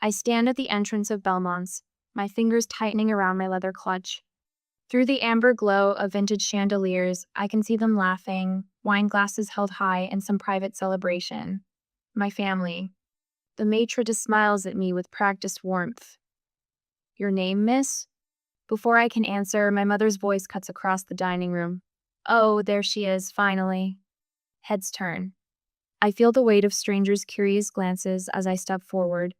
I stand at the entrance of Belmont's, my fingers tightening around my leather clutch. Through the amber glow of vintage chandeliers, I can see them laughing, wine glasses held high in some private celebration. My family. The maitre d' smiles at me with practiced warmth. Your name, miss? Before I can answer, my mother's voice cuts across the dining room. Oh, there she is, finally. Heads turn. I feel the weight of strangers' curious glances as I step forward,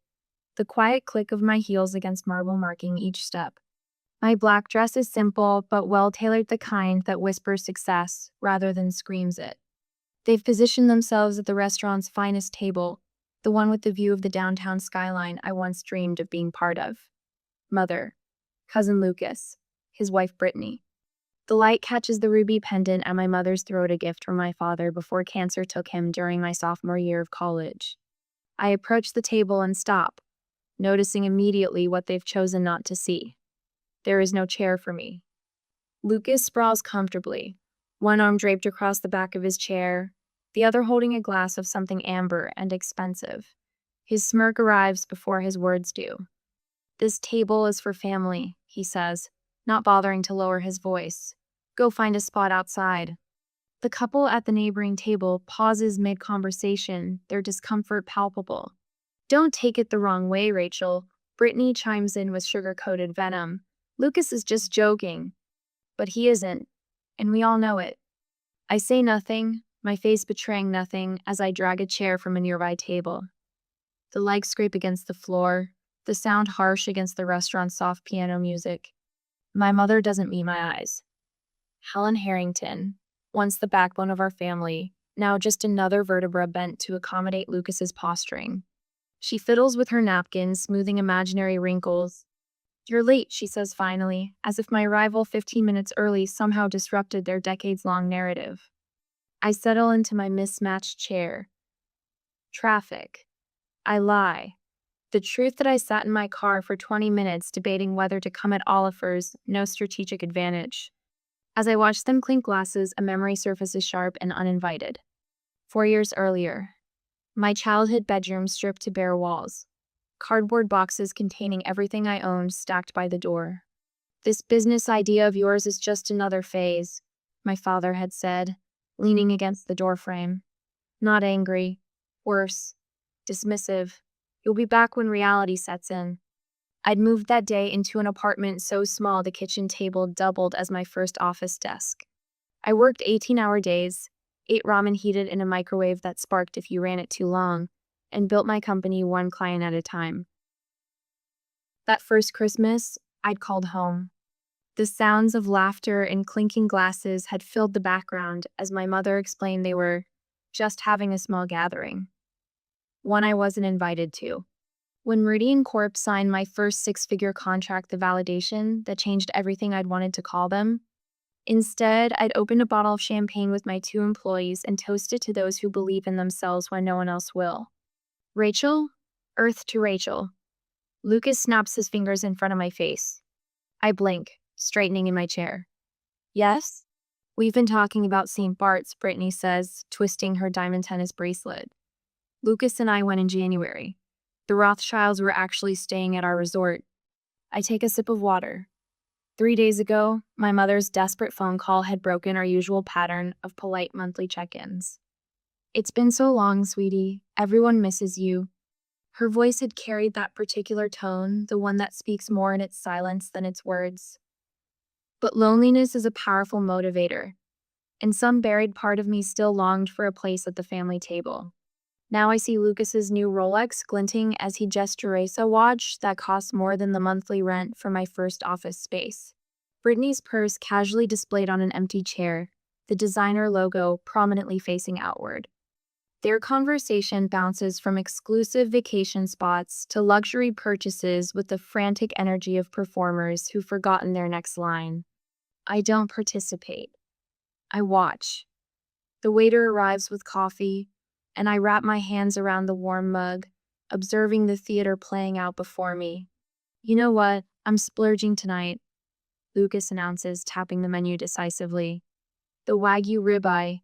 the quiet click of my heels against marble marking each step. My black dress is simple, but well-tailored, the kind that whispers success rather than screams it. They've positioned themselves at the restaurant's finest table, the one with the view of the downtown skyline I once dreamed of being part of. Mother, cousin Lucas, his wife Brittany. The light catches the ruby pendant at my mother's throat, a gift from my father before cancer took him during my sophomore year of college. I approach the table and stop, noticing immediately what they've chosen not to see. There is no chair for me. Lucas sprawls comfortably, one arm draped across the back of his chair, the other holding a glass of something amber and expensive. His smirk arrives before his words do. This table is for family, he says, not bothering to lower his voice. Go find a spot outside. The couple at the neighboring table pauses mid-conversation, their discomfort palpable. Don't take it the wrong way, Rachel. Brittany chimes in with sugar-coated venom. Lucas is just joking. But he isn't, and we all know it. I say nothing, my face betraying nothing, as I drag a chair from a nearby table. The legs scrape against the floor, the sound harsh against the restaurant's soft piano music. My mother doesn't meet my eyes. Helen Harrington, once the backbone of our family, now just another vertebra bent to accommodate Lucas's posturing. She fiddles with her napkin, smoothing imaginary wrinkles. You're late, she says finally, as if my arrival 15 minutes early somehow disrupted their decades-long narrative. I settle into my mismatched chair. Traffic. I lie. The truth that I sat in my car for 20 minutes debating whether to come at Oliver's, no strategic advantage. As I watch them clink glasses, a memory surfaces sharp and uninvited. 4 years earlier. My childhood bedroom stripped to bare walls. Cardboard boxes containing everything I owned stacked by the door. This business idea of yours is just another phase, my father had said, leaning against the doorframe. Not angry. Worse. Dismissive. You'll be back when reality sets in. I'd moved that day into an apartment so small the kitchen table doubled as my first office desk. I worked 18-hour days, ate ramen heated in a microwave that sparked if you ran it too long, and built my company one client at a time. That first Christmas, I'd called home. The sounds of laughter and clinking glasses had filled the background as my mother explained they were just having a small gathering. One I wasn't invited to. When Meridian Corp signed my first six-figure contract, the validation that changed everything I'd wanted to call them. Instead, I'd opened a bottle of champagne with my 2 employees and toasted to those who believe in themselves when no one else will. Rachel? Earth to Rachel. Lucas snaps his fingers in front of my face. I blink, straightening in my chair. Yes? We've been talking about St. Bart's, Brittany says, twisting her diamond tennis bracelet. Lucas and I went in January. The Rothschilds were actually staying at our resort. I take a sip of water. 3 days ago, my mother's desperate phone call had broken our usual pattern of polite monthly check-ins. It's been so long, sweetie. Everyone misses you. Her voice had carried that particular tone, the one that speaks more in its silence than its words. But loneliness is a powerful motivator, and some buried part of me still longed for a place at the family table. Now I see Lucas's new Rolex glinting as he gestures a watch that costs more than the monthly rent for my first office space. Brittany's purse casually displayed on an empty chair, the designer logo prominently facing outward. Their conversation bounces from exclusive vacation spots to luxury purchases with the frantic energy of performers who've forgotten their next line. I don't participate. I watch. The waiter arrives with coffee, and I wrap my hands around the warm mug, observing the theater playing out before me. You know what? I'm splurging tonight, Lucas announces, tapping the menu decisively. The Wagyu ribeye.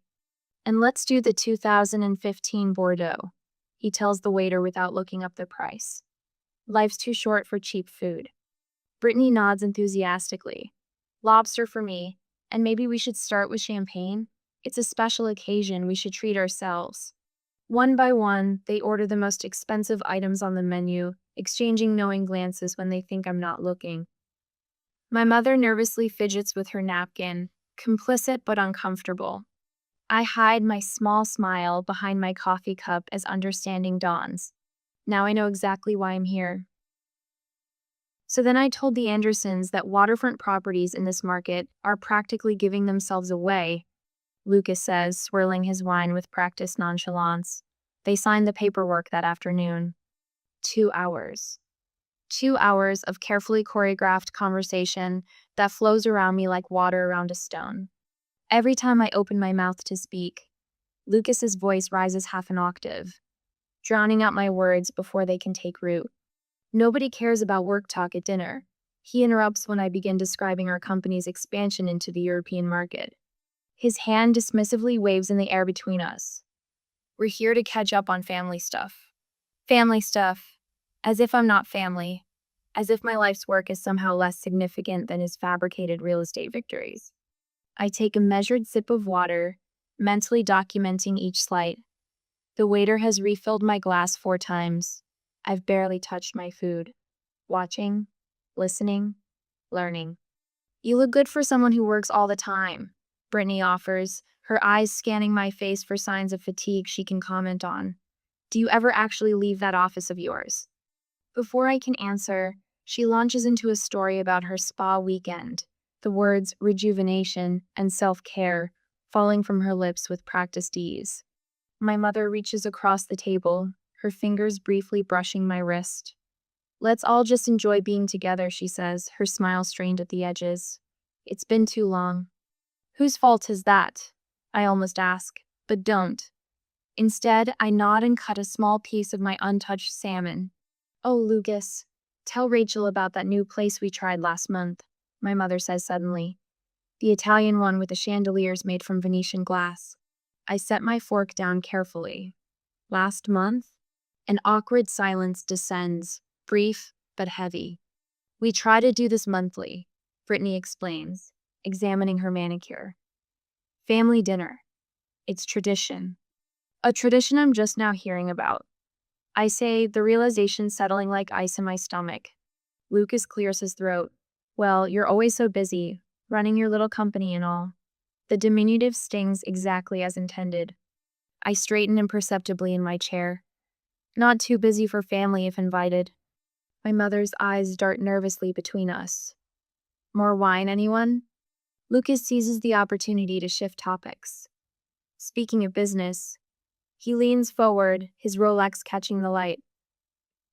And let's do the 2015 Bordeaux, he tells the waiter without looking up the price. Life's too short for cheap food. Brittany nods enthusiastically. Lobster for me. And maybe we should start with champagne? It's a special occasion, we should treat ourselves. One by one, they order the most expensive items on the menu, exchanging knowing glances when they think I'm not looking. My mother nervously fidgets with her napkin, complicit but uncomfortable. I hide my small smile behind my coffee cup as understanding dawns. Now I know exactly why I'm here. So then I told the Andersons that waterfront properties in this market are practically giving themselves away, Lucas says, swirling his wine with practiced nonchalance. They signed the paperwork that afternoon. 2 hours. 2 hours of carefully choreographed conversation that flows around me like water around a stone. Every time I open my mouth to speak, Lucas's voice rises half an octave, drowning out my words before they can take root. Nobody cares about work talk at dinner. He interrupts when I begin describing our company's expansion into the European market. His hand dismissively waves in the air between us. We're here to catch up on family stuff. Family stuff. As if I'm not family. As if my life's work is somehow less significant than his fabricated real estate victories. I take a measured sip of water, mentally documenting each slight. The waiter has refilled my glass 4 times. I've barely touched my food. Watching, listening, learning. You look good for someone who works all the time, Brittany offers, her eyes scanning my face for signs of fatigue she can comment on. Do you ever actually leave that office of yours? Before I can answer, she launches into a story about her spa weekend, the words rejuvenation and self-care falling from her lips with practiced ease. My mother reaches across the table, her fingers briefly brushing my wrist. Let's all just enjoy being together, she says, her smile strained at the edges. It's been too long. Whose fault is that? I almost ask, but don't. Instead, I nod and cut a small piece of my untouched salmon. Oh, Lucas, tell Rachel about that new place we tried last month, my mother says suddenly. The Italian one with the chandeliers made from Venetian glass. I set my fork down carefully. Last month? An awkward silence descends, brief but heavy. We try to do this monthly, Brittany explains, examining her manicure. Family dinner. It's tradition. A tradition I'm just now hearing about. I say, the realization settling like ice in my stomach. Lucas clears his throat. Well, you're always so busy, running your little company and all. The diminutive stings exactly as intended. I straighten imperceptibly in my chair. Not too busy for family if invited. My mother's eyes dart nervously between us. More wine, anyone? Lucas seizes the opportunity to shift topics. Speaking of business, he leans forward, his Rolex catching the light.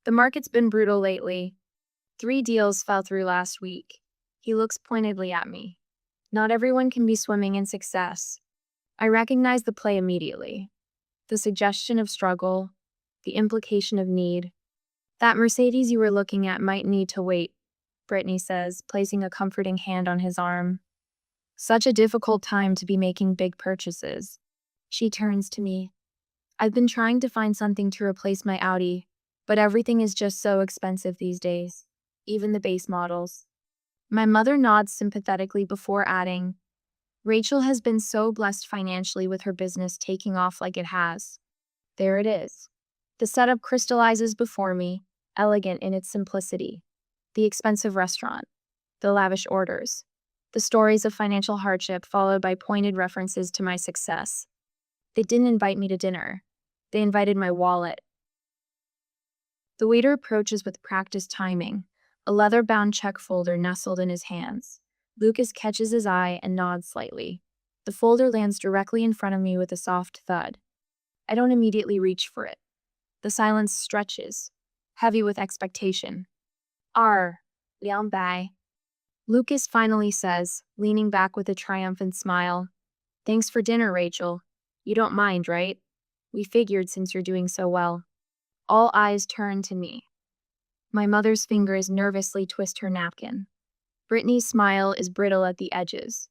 The market's been brutal lately. 3 deals fell through last week. He looks pointedly at me. Not everyone can be swimming in success. I recognize the play immediately. The suggestion of struggle, the implication of need. That Mercedes you were looking at might need to wait, Brittany says, placing a comforting hand on his arm. Such a difficult time to be making big purchases. She turns to me. I've been trying to find something to replace my Audi, but everything is just so expensive these days, even the base models. My mother nods sympathetically before adding, Rachel has been so blessed financially with her business taking off like it has. There it is. The setup crystallizes before me, elegant in its simplicity. The expensive restaurant, the lavish orders, the stories of financial hardship followed by pointed references to my success. They didn't invite me to dinner. They invited my wallet. The waiter approaches with practiced timing, a leather-bound check folder nestled in his hands. Lucas catches his eye and nods slightly. The folder lands directly in front of me with a soft thud. I don't immediately reach for it. The silence stretches, heavy with expectation. Liang bai. Lucas finally says, leaning back with a triumphant smile. Thanks for dinner, Rachel. You don't mind, right? We figured since you're doing so well. All eyes turn to me. My mother's fingers nervously twist her napkin. Brittany's smile is brittle at the edges.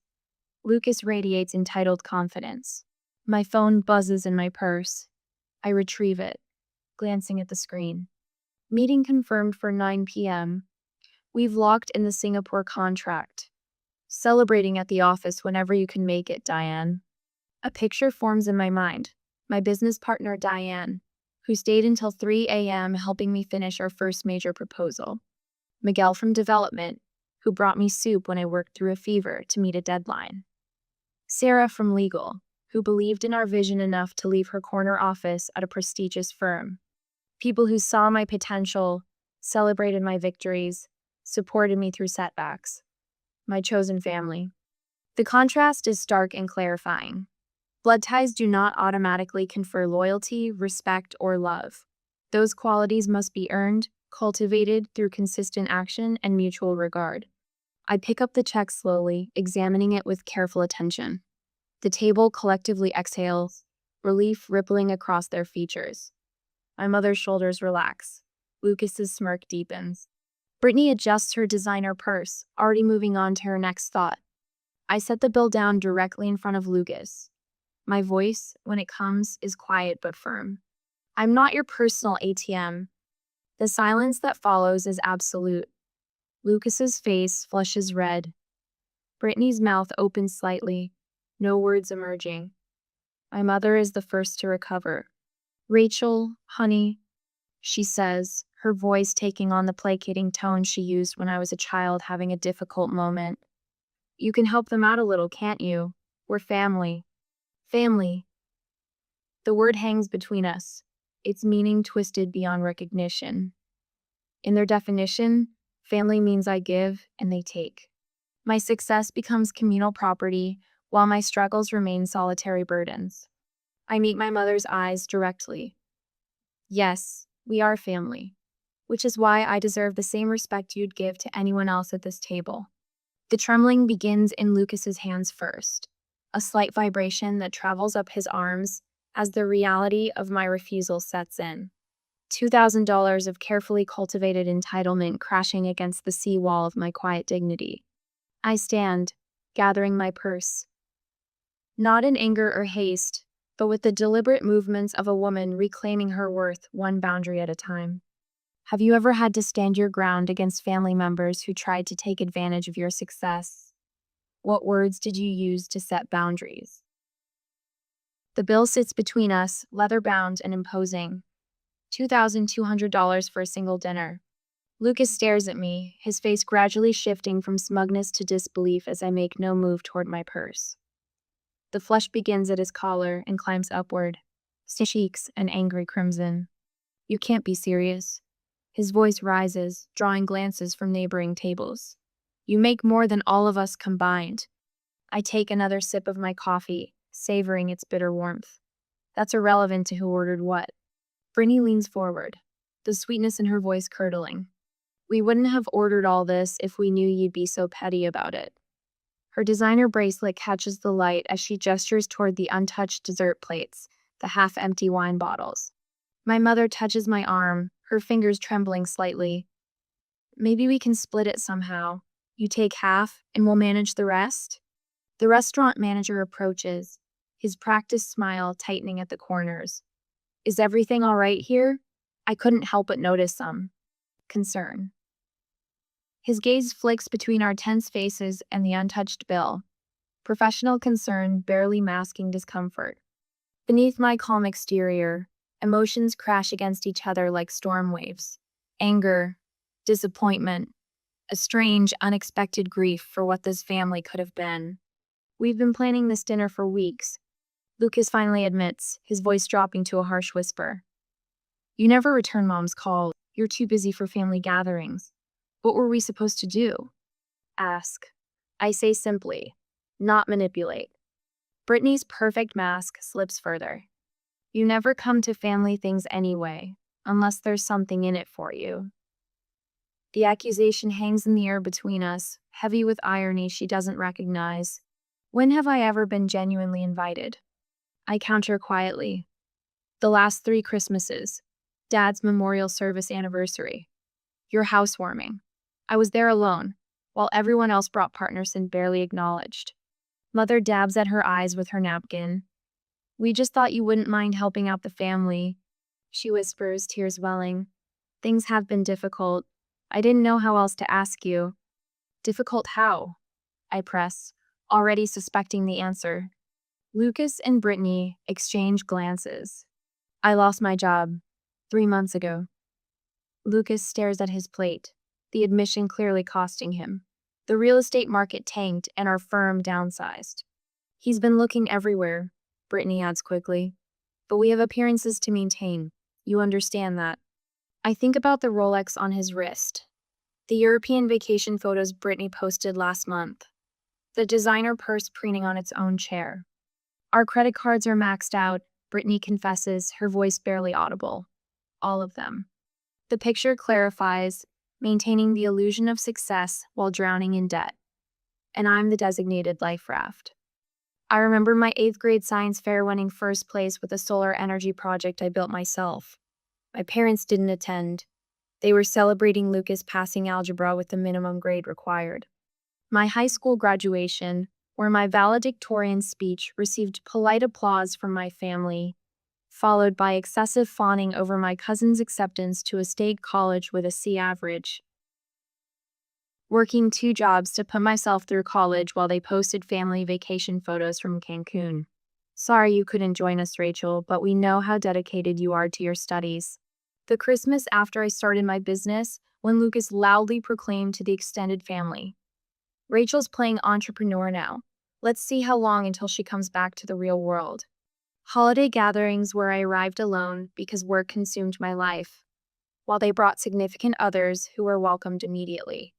Lucas radiates entitled confidence. My phone buzzes in my purse. I retrieve it, glancing at the screen. Meeting confirmed for 9 p.m. We've locked in the Singapore contract. Celebrating at the office whenever you can make it, Diane. A picture forms in my mind. My business partner, Diane, who stayed until 3 a.m. helping me finish our first major proposal. Miguel from development, who brought me soup when I worked through a fever to meet a deadline. Sarah from legal, who believed in our vision enough to leave her corner office at a prestigious firm. People who saw my potential, celebrated my victories, supported me through setbacks. My chosen family. The contrast is stark and clarifying. Blood ties do not automatically confer loyalty, respect, or love. Those qualities must be earned, cultivated through consistent action and mutual regard. I pick up the check slowly, examining it with careful attention. The table collectively exhales, relief rippling across their features. My mother's shoulders relax. Lucas's smirk deepens. Brittany adjusts her designer purse, already moving on to her next thought. I set the bill down directly in front of Lucas. My voice, when it comes, is quiet but firm. I'm not your personal ATM. The silence that follows is absolute. Lucas's face flushes red. Brittany's mouth opens slightly, no words emerging. My mother is the first to recover. Rachel, honey, she says, her voice taking on the placating tone she used when I was a child having a difficult moment. You can help them out a little, can't you? We're family. Family. The word hangs between us, its meaning twisted beyond recognition. In their definition, family means I give and they take. My success becomes communal property, while my struggles remain solitary burdens. I meet my mother's eyes directly. Yes, we are family, which is why I deserve the same respect you'd give to anyone else at this table. The trembling begins in Lucas's hands first, a slight vibration that travels up his arms as the reality of my refusal sets in. $2,000 of carefully cultivated entitlement crashing against the seawall of my quiet dignity. I stand, gathering my purse. Not in anger or haste, but with the deliberate movements of a woman reclaiming her worth one boundary at a time. Have you ever had to stand your ground against family members who tried to take advantage of your success? What words did you use to set boundaries? The bill sits between us, leather-bound and imposing. $2,200 for a single dinner. Lucas stares at me, his face gradually shifting from smugness to disbelief as I make no move toward my purse. The flush begins at his collar and climbs upward, cheeks an angry crimson. You can't be serious. His voice rises, drawing glances from neighboring tables. You make more than all of us combined. I take another sip of my coffee, savoring its bitter warmth. That's irrelevant to who ordered what. Brittany leans forward, the sweetness in her voice curdling. We wouldn't have ordered all this if we knew you'd be so petty about it. Her designer bracelet catches the light as she gestures toward the untouched dessert plates, the half-empty wine bottles. My mother touches my arm, her fingers trembling slightly. Maybe we can split it somehow. You take half, and we'll manage the rest? The restaurant manager approaches, his practiced smile tightening at the corners. Is everything all right here? I couldn't help but notice some concern. His gaze flicks between our tense faces and the untouched bill, professional concern barely masking discomfort. Beneath my calm exterior, emotions crash against each other like storm waves. Anger, disappointment, a strange, unexpected grief for what this family could have been. We've been planning this dinner for weeks, Lucas finally admits, his voice dropping to a harsh whisper. You never return Mom's call. You're too busy for family gatherings. What were we supposed to do? Ask. I say simply, not manipulate. Brittany's perfect mask slips further. You never come to family things anyway, unless there's something in it for you. The accusation hangs in the air between us, heavy with irony she doesn't recognize. When have I ever been genuinely invited? I counter quietly. The last 3 Christmases. Dad's memorial service anniversary. Your housewarming. I was there alone, while everyone else brought partners and barely acknowledged. Mother dabs at her eyes with her napkin. We just thought you wouldn't mind helping out the family, she whispers, tears welling. Things have been difficult. I didn't know how else to ask you. Difficult how? I press, already suspecting the answer. Lucas and Brittany exchange glances. I lost my job 3 months ago. Lucas stares at his plate, the admission clearly costing him. The real estate market tanked and our firm downsized. He's been looking everywhere, Brittany adds quickly. But we have appearances to maintain. You understand that. I think about the Rolex on his wrist. The European vacation photos Brittany posted last month. The designer purse preening on its own chair. Our credit cards are maxed out, Brittany confesses, her voice barely audible. All of them. The picture clarifies, maintaining the illusion of success while drowning in debt. And I'm the designated life raft. I remember my 8th grade science fair winning first place with a solar energy project I built myself. My parents didn't attend. They were celebrating Lucas passing algebra with the minimum grade required. My high school graduation, where my valedictorian speech received polite applause from my family, followed by excessive fawning over my cousin's acceptance to a state college with a C average. Working 2 jobs to put myself through college while they posted family vacation photos from Cancun. Sorry you couldn't join us, Rachel, but we know how dedicated you are to your studies. The Christmas after I started my business, when Lucas loudly proclaimed to the extended family, Rachel's playing entrepreneur now. Let's see how long until she comes back to the real world. Holiday gatherings where I arrived alone because work consumed my life, while they brought significant others who were welcomed immediately.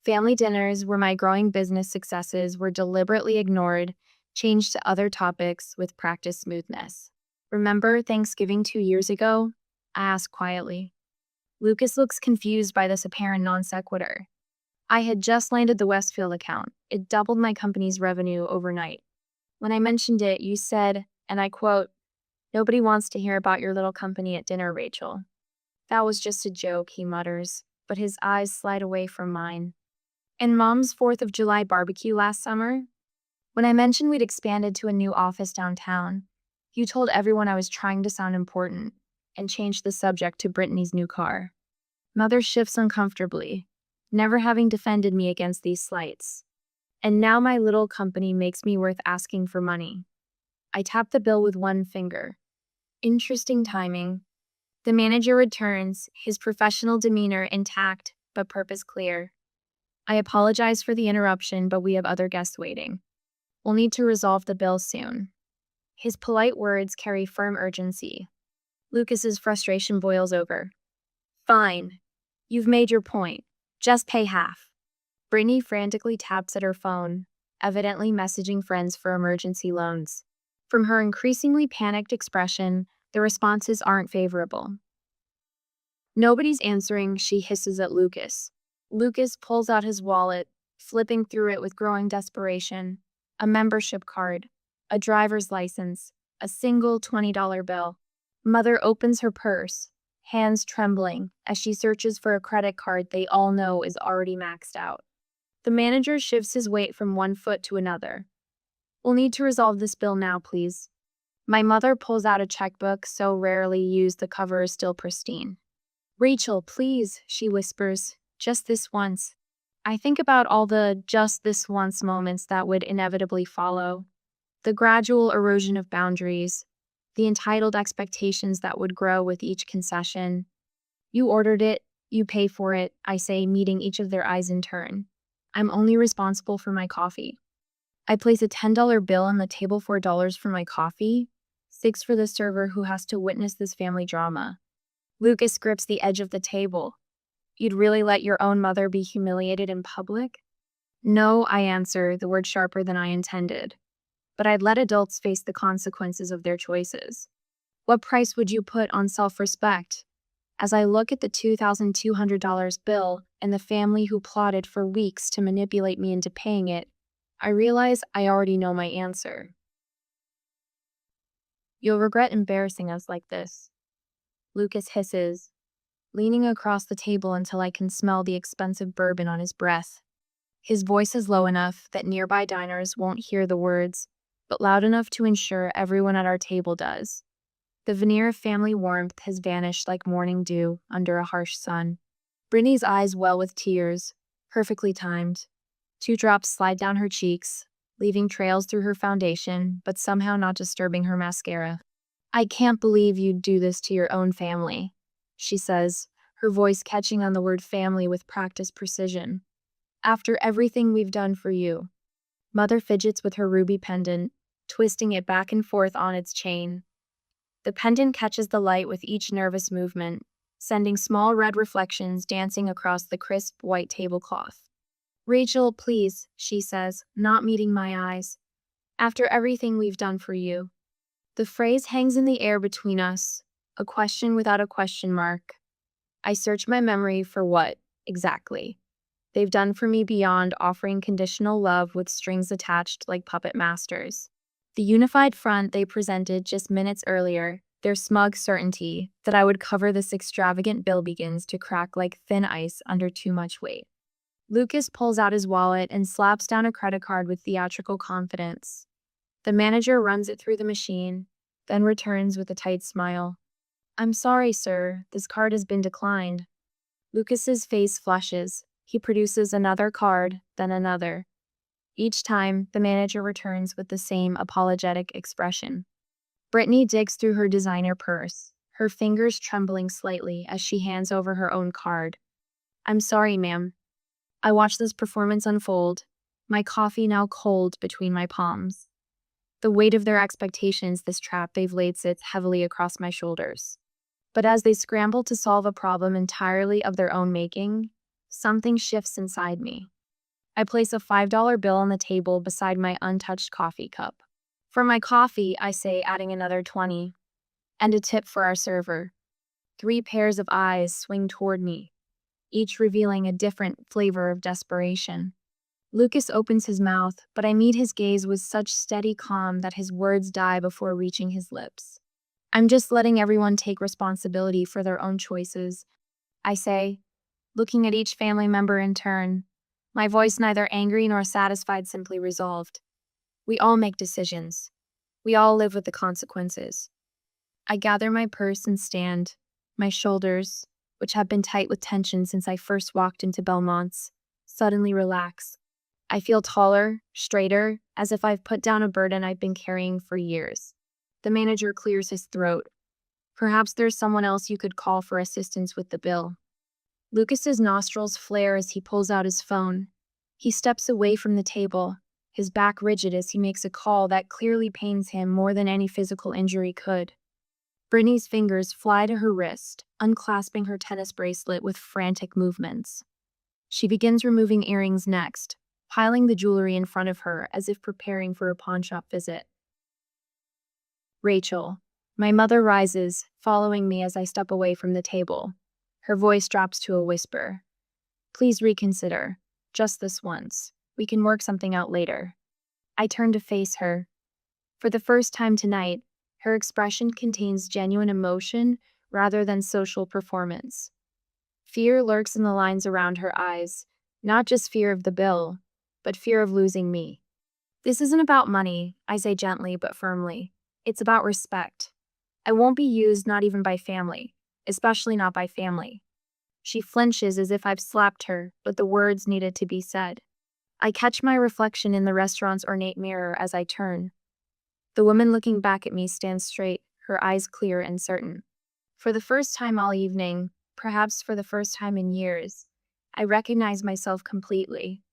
Family dinners where my growing business successes were deliberately ignored, changed to other topics with practiced smoothness. Remember Thanksgiving 2 years ago? I asked quietly. Lucas looks confused by this apparent non sequitur. I had just landed the Westfield account. It doubled my company's revenue overnight. When I mentioned it, you said, and I quote, "Nobody wants to hear about your little company at dinner, Rachel." That was just a joke, he mutters, but his eyes slide away from mine. And Mom's 4th of July barbecue last summer? When I mentioned we'd expanded to a new office downtown, you told everyone I was trying to sound important and changed the subject to Brittany's new car. Mother shifts uncomfortably, never having defended me against these slights. And now my little company makes me worth asking for money. I tap the bill with one finger. Interesting timing. The manager returns, his professional demeanor intact, but purpose clear. I apologize for the interruption, but we have other guests waiting. We'll need to resolve the bill soon. His polite words carry firm urgency. Lucas's frustration boils over. Fine. You've made your point. Just pay half. Brittany frantically taps at her phone, evidently messaging friends for emergency loans. From her increasingly panicked expression, the responses aren't favorable. Nobody's answering, she hisses at Lucas. Lucas pulls out his wallet, flipping through it with growing desperation. A membership card, a driver's license, a single $20 bill. Mother opens her purse, hands trembling, as she searches for a credit card they all know is already maxed out. The manager shifts his weight from one foot to another. We'll need to resolve this bill now, please. My mother pulls out a checkbook so rarely used the cover is still pristine. Rachel, please, she whispers, just this once. I think about all the just this once moments that would inevitably follow. The gradual erosion of boundaries, the entitled expectations that would grow with each concession. You ordered it, you pay for it, I say, meeting each of their eyes in turn. I'm only responsible for my coffee. I place a $10 bill on the table, $4 for my coffee, $6 for the server who has to witness this family drama. Lucas grips the edge of the table. You'd really let your own mother be humiliated in public? No, I answer, the word sharper than I intended. But I'd let adults face the consequences of their choices. What price would you put on self-respect? As I look at the $2,200 bill and the family who plotted for weeks to manipulate me into paying it, I realize I already know my answer. You'll regret embarrassing us like this. Lucas hisses, leaning across the table until I can smell the expensive bourbon on his breath. His voice is low enough that nearby diners won't hear the words, but loud enough to ensure everyone at our table does. The veneer of family warmth has vanished like morning dew under a harsh sun. Brittany's eyes well with tears, perfectly timed. 2 drops slide down her cheeks, leaving trails through her foundation, but somehow not disturbing her mascara. "I can't believe you'd do this to your own family," she says, her voice catching on the word family with practiced precision. "After everything we've done for you." Mother fidgets with her ruby pendant, twisting it back and forth on its chain. The pendant catches the light with each nervous movement, sending small red reflections dancing across the crisp white tablecloth. "Rachel, please," she says, not meeting my eyes. "After everything we've done for you." The phrase hangs in the air between us, a question without a question mark. I search my memory for what, exactly, they've done for me beyond offering conditional love with strings attached like puppet masters. The unified front they presented just minutes earlier, their smug certainty that I would cover this extravagant bill begins to crack like thin ice under too much weight. Lucas pulls out his wallet and slaps down a credit card with theatrical confidence. The manager runs it through the machine, then returns with a tight smile. "I'm sorry, sir, this card has been declined." Lucas's face flushes. He produces another card, then another. Each time, the manager returns with the same apologetic expression. Brittany digs through her designer purse, her fingers trembling slightly as she hands over her own card. "I'm sorry, ma'am. I watched this performance unfold, my coffee now cold between my palms. The weight of their expectations, this trap they've laid, sits heavily across my shoulders. But as they scramble to solve a problem entirely of their own making, something shifts inside me. I place a $5 bill on the table beside my untouched coffee cup. "For my coffee," I say, adding another 20. "And a tip for our server." 3 pairs of eyes swing toward me, each revealing a different flavor of desperation. Lucas opens his mouth, but I meet his gaze with such steady calm that his words die before reaching his lips. "I'm just letting everyone take responsibility for their own choices," I say, looking at each family member in turn, my voice neither angry nor satisfied, simply resolved. "We all make decisions. We all live with the consequences." I gather my purse and stand. My shoulders, which have been tight with tension since I first walked into Belmont's, suddenly relax. I feel taller, straighter, as if I've put down a burden I've been carrying for years. The manager clears his throat. "Perhaps there's someone else you could call for assistance with the bill." Lucas's nostrils flare as he pulls out his phone. He steps away from the table, his back rigid as he makes a call that clearly pains him more than any physical injury could. Brittany's fingers fly to her wrist, unclasping her tennis bracelet with frantic movements. She begins removing earrings next, piling the jewelry in front of her as if preparing for a pawnshop visit. "Rachel." My mother rises, following me as I step away from the table. Her voice drops to a whisper. "Please reconsider. Just this once. We can work something out later." I turn to face her. For the first time tonight, her expression contains genuine emotion rather than social performance. Fear lurks in the lines around her eyes, not just fear of the bill, but fear of losing me. "This isn't about money," I say gently but firmly. "It's about respect. I won't be used, not even by family, especially not by family." She flinches as if I've slapped her, but the words needed to be said. I catch my reflection in the restaurant's ornate mirror as I turn. The woman looking back at me stands straight, her eyes clear and certain. For the first time all evening, perhaps for the first time in years, I recognize myself completely.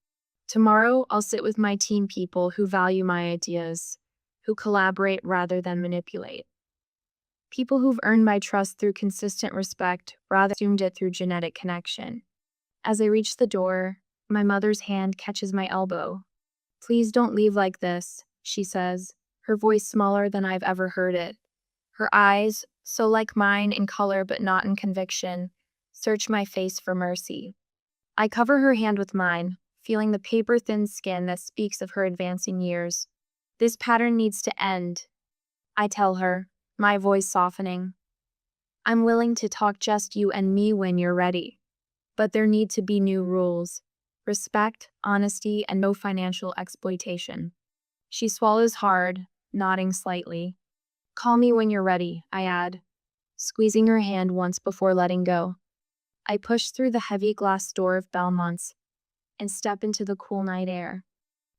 Tomorrow, I'll sit with my team people who value my ideas, who collaborate rather than manipulate. People who've earned my trust through consistent respect rather than assumed it through genetic connection. As I reach the door, my mother's hand catches my elbow. "Please don't leave like this," she says, her voice smaller than I've ever heard it. Her eyes, so like mine in color but not in conviction, search my face for mercy. I cover her hand with mine, feeling the paper-thin skin that speaks of her advancing years. "This pattern needs to end," I tell her, my voice softening. "I'm willing to talk just you and me when you're ready. But there need to be new rules. Respect, honesty, and no financial exploitation." She swallows hard, nodding slightly. Call me when you're ready, I add, squeezing her hand once before letting go. I push through the heavy glass door of Belmont's and step into the cool night air.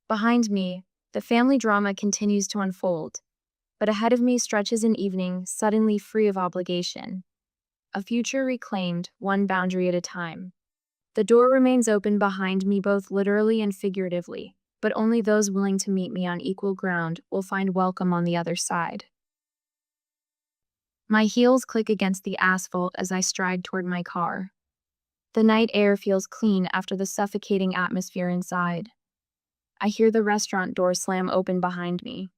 Behind me, the family drama continues to unfold, but ahead of me stretches an evening suddenly free of obligation. A future reclaimed, one boundary at a time. The door remains open behind me both literally and figuratively, but only those willing to meet me on equal ground will find welcome on the other side. My heels click against the asphalt as I stride toward my car. The night air feels clean after the suffocating atmosphere inside. I hear the restaurant door slam open behind me.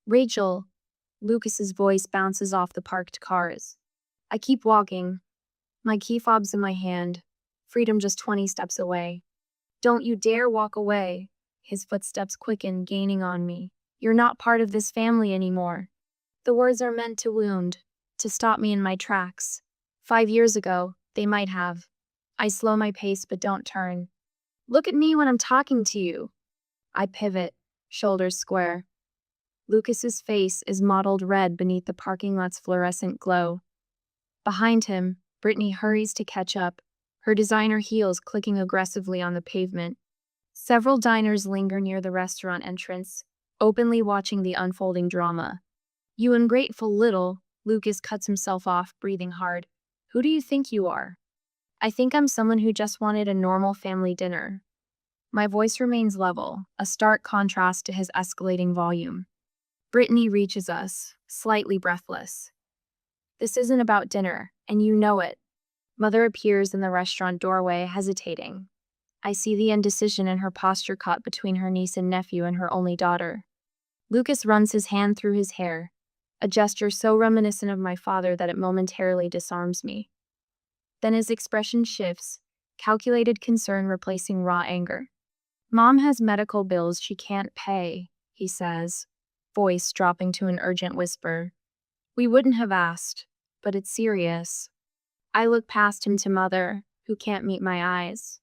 Rachel, Lucas's voice bounces off the parked cars. I keep walking, my key fob's in my hand, freedom just 20 steps away. Don't you dare walk away. His footsteps quicken, gaining on me. You're not part of this family anymore. The words are meant to wound, to stop me in my tracks. 5 years ago, they might have. I slow my pace but don't turn. Look at me when I'm talking to you. I pivot, shoulders square. Lucas's face is mottled red beneath the parking lot's fluorescent glow. Behind him, Brittany hurries to catch up, her designer heels clicking aggressively on the pavement. Several diners linger near the restaurant entrance, openly watching the unfolding drama. You ungrateful little, Lucas cuts himself off, breathing hard. Who do you think you are? I think I'm someone who just wanted a normal family dinner. My voice remains level, a stark contrast to his escalating volume. Brittany reaches us, slightly breathless. This isn't about dinner, and you know it. Mother appears in the restaurant doorway, hesitating. I see the indecision in her posture caught between her niece and nephew and her only daughter. Lucas runs his hand through his hair, a gesture so reminiscent of my father that it momentarily disarms me. Then his expression shifts, calculated concern replacing raw anger. Mom has medical bills she can't pay, he says, voice dropping to an urgent whisper. We wouldn't have asked, but it's serious. I look past him to Mother, who can't meet my eyes.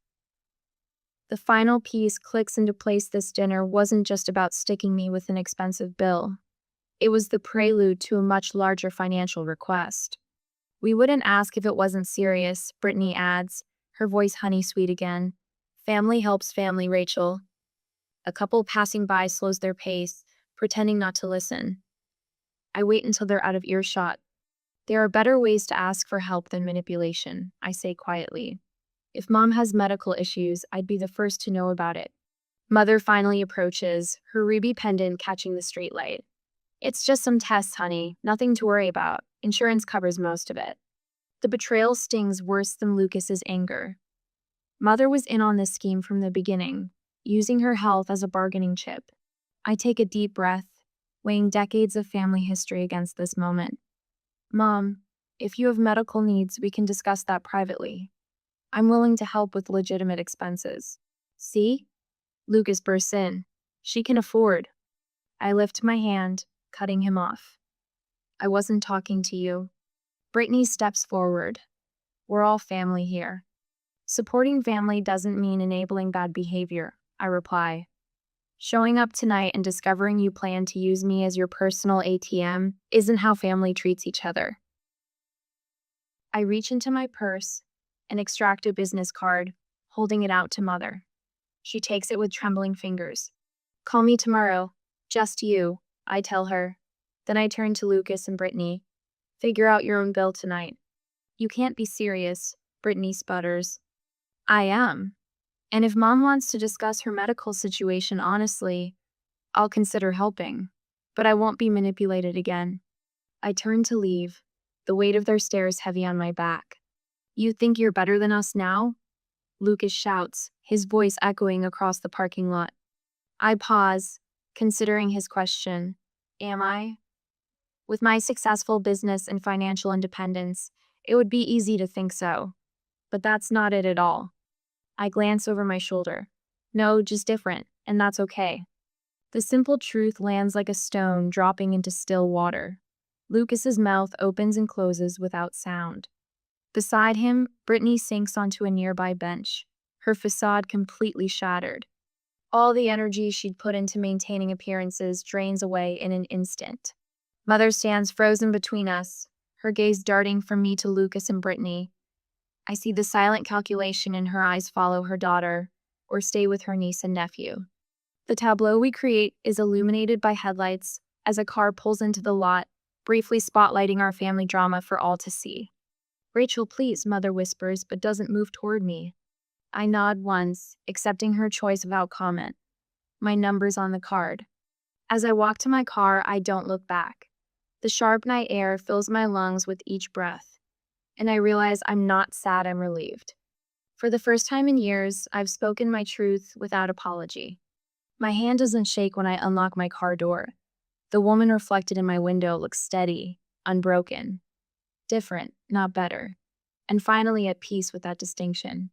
The final piece clicks into place. This dinner wasn't just about sticking me with an expensive bill. It was the prelude to a much larger financial request. We wouldn't ask if it wasn't serious, Brittany adds, her voice honey-sweet again. Family helps family, Rachel. A couple passing by slows their pace, pretending not to listen. I wait until they're out of earshot. There are better ways to ask for help than manipulation, I say quietly. If Mom has medical issues, I'd be the first to know about it. Mother finally approaches, her ruby pendant catching the streetlight. It's just some tests, honey. Nothing to worry about. Insurance covers most of it. The betrayal stings worse than Lucas's anger. Mother was in on this scheme from the beginning, using her health as a bargaining chip. I take a deep breath, weighing decades of family history against this moment. Mom, if you have medical needs, we can discuss that privately. I'm willing to help with legitimate expenses. See? Lucas bursts in. She can afford. I lift my hand, cutting him off. I wasn't talking to you. Brittany steps forward. We're all family here. Supporting family doesn't mean enabling bad behavior, I reply. Showing up tonight and discovering you plan to use me as your personal ATM isn't how family treats each other. I reach into my purse and extract a business card, holding it out to Mother. She takes it with trembling fingers. Call me tomorrow. Just you, I tell her. Then I turn to Lucas and Brittany. Figure out your own bill tonight. You can't be serious, Brittany sputters. I am. And if Mom wants to discuss her medical situation honestly, I'll consider helping. But I won't be manipulated again. I turn to leave, the weight of their stares heavy on my back. You think you're better than us now? Lucas shouts, his voice echoing across the parking lot. I pause, considering his question. Am I? With my successful business and financial independence, it would be easy to think so. But that's not it at all. I glance over my shoulder. No, just different, and that's okay. The simple truth lands like a stone dropping into still water. Lucas's mouth opens and closes without sound. Beside him, Brittany sinks onto a nearby bench, her facade completely shattered. All the energy she'd put into maintaining appearances drains away in an instant. Mother stands frozen between us, her gaze darting from me to Lucas and Brittany. I see the silent calculation in her eyes follow her daughter, or stay with her niece and nephew. The tableau we create is illuminated by headlights as a car pulls into the lot, briefly spotlighting our family drama for all to see. Rachel, please, Mother whispers, but doesn't move toward me. I nod once, accepting her choice without comment. My number's on the card. As I walk to my car, I don't look back. The sharp night air fills my lungs with each breath, and I realize I'm not sad, I'm relieved. For the first time in years, I've spoken my truth without apology. My hand doesn't shake when I unlock my car door. The woman reflected in my window looks steady, unbroken, different, not better, and finally at peace with that distinction.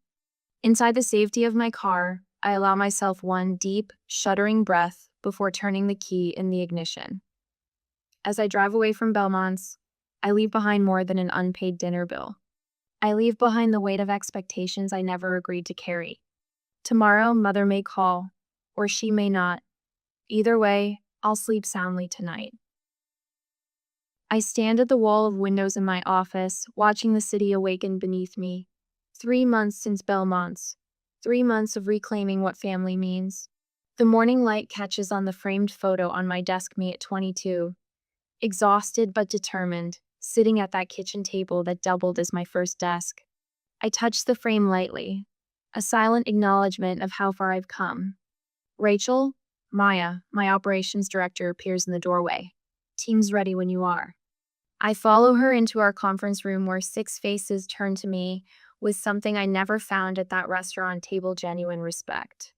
Inside the safety of my car, I allow myself one deep, shuddering breath before turning the key in the ignition. As I drive away from Belmont's, I leave behind more than an unpaid dinner bill. I leave behind the weight of expectations I never agreed to carry. Tomorrow, Mother may call, or she may not. Either way, I'll sleep soundly tonight. I stand at the wall of windows in my office, watching the city awaken beneath me. 3 months since Belmont's. 3 months of reclaiming what family means. The morning light catches on the framed photo on my desk, me at 22. Exhausted but determined, sitting at that kitchen table that doubled as my first desk. I touch the frame lightly, a silent acknowledgement of how far I've come. Rachel, Maya, my operations director, appears in the doorway. Team's ready when you are. I follow her into our conference room where 6 faces turn to me with something I never found at that restaurant table: genuine respect.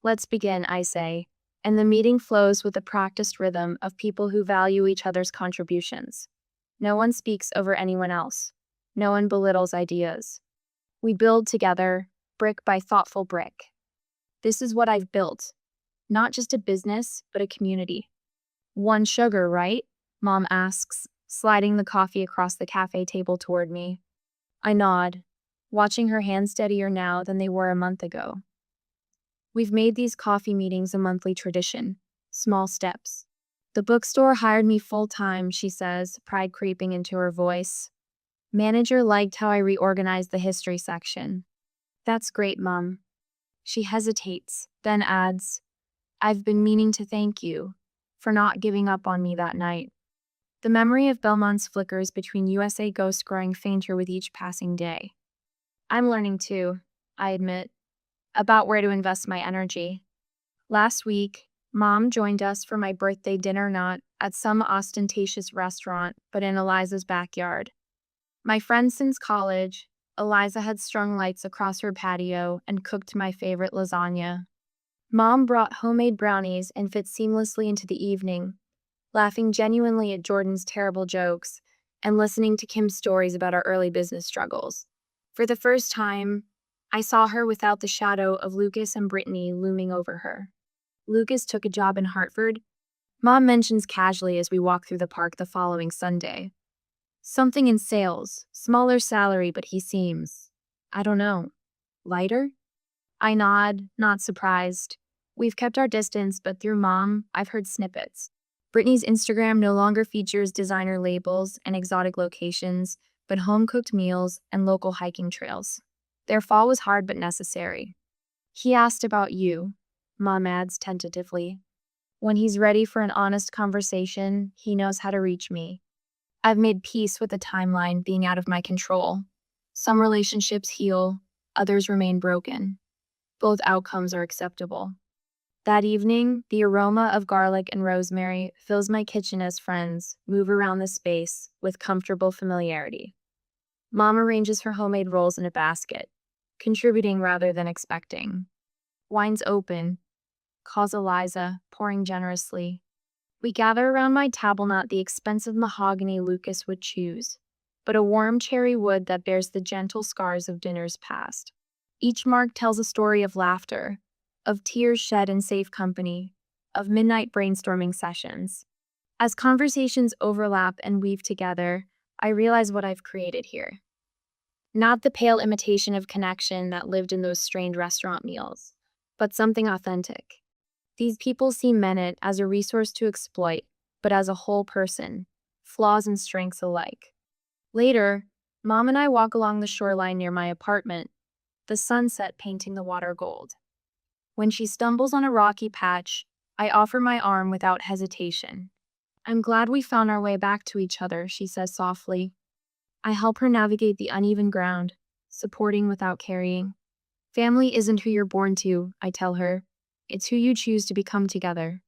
Let's begin, I say, and the meeting flows with the practiced rhythm of people who value each other's contributions. No one speaks over anyone else. No one belittles ideas. We build together, brick by thoughtful brick. This is what I've built. Not just a business, but a community. 1 sugar, right? Mom asks, sliding the coffee across the cafe table toward me. I nod, watching her hands steadier now than they were a month ago. We've made these coffee meetings a monthly tradition. Small steps. The bookstore hired me full-time, she says, pride creeping into her voice. Manager liked how I reorganized the history section. That's great, Mom. She hesitates, then adds, I've been meaning to thank you for not giving up on me that night. The memory of Belmont's flickers between USA ghosts growing fainter with each passing day. I'm learning too, I admit, about where to invest my energy. Last week, Mom joined us for my birthday dinner, not at some ostentatious restaurant, but in Eliza's backyard. My friend since college, Eliza had strung lights across her patio and cooked my favorite lasagna. Mom brought homemade brownies and fit seamlessly into the evening, laughing genuinely at Jordan's terrible jokes and listening to Kim's stories about our early business struggles. For the first time, I saw her without the shadow of Lucas and Brittany looming over her. Lucas took a job in Hartford. Mom mentions casually as we walk through the park the following Sunday. Something in sales, smaller salary, but he seems, I don't know, lighter? I nod, not surprised. We've kept our distance, but through Mom, I've heard snippets. Brittany's Instagram no longer features designer labels and exotic locations, but home-cooked meals and local hiking trails. Their fall was hard but necessary. He asked about you, Mom adds tentatively. When he's ready for an honest conversation, he knows how to reach me. I've made peace with the timeline being out of my control. Some relationships heal, others remain broken. Both outcomes are acceptable. That evening, the aroma of garlic and rosemary fills my kitchen as friends move around the space with comfortable familiarity. Mom arranges her homemade rolls in a basket, contributing rather than expecting. Wine's open, calls Eliza, pouring generously. We gather around my table, not the expensive mahogany Lucas would choose, but a warm cherry wood that bears the gentle scars of dinners past. Each mark tells a story of laughter, of tears shed in safe company, of midnight brainstorming sessions. As conversations overlap and weave together, I realize what I've created here. Not the pale imitation of connection that lived in those strained restaurant meals, but something authentic. These people see Menet as a resource to exploit, but as a whole person, flaws and strengths alike. Later, Mom and I walk along the shoreline near my apartment, the sunset painting the water gold. When she stumbles on a rocky patch, I offer my arm without hesitation. "I'm glad we found our way back to each other," she says softly. I help her navigate the uneven ground, supporting without carrying. "Family isn't who you're born to," I tell her. "It's who you choose to become together."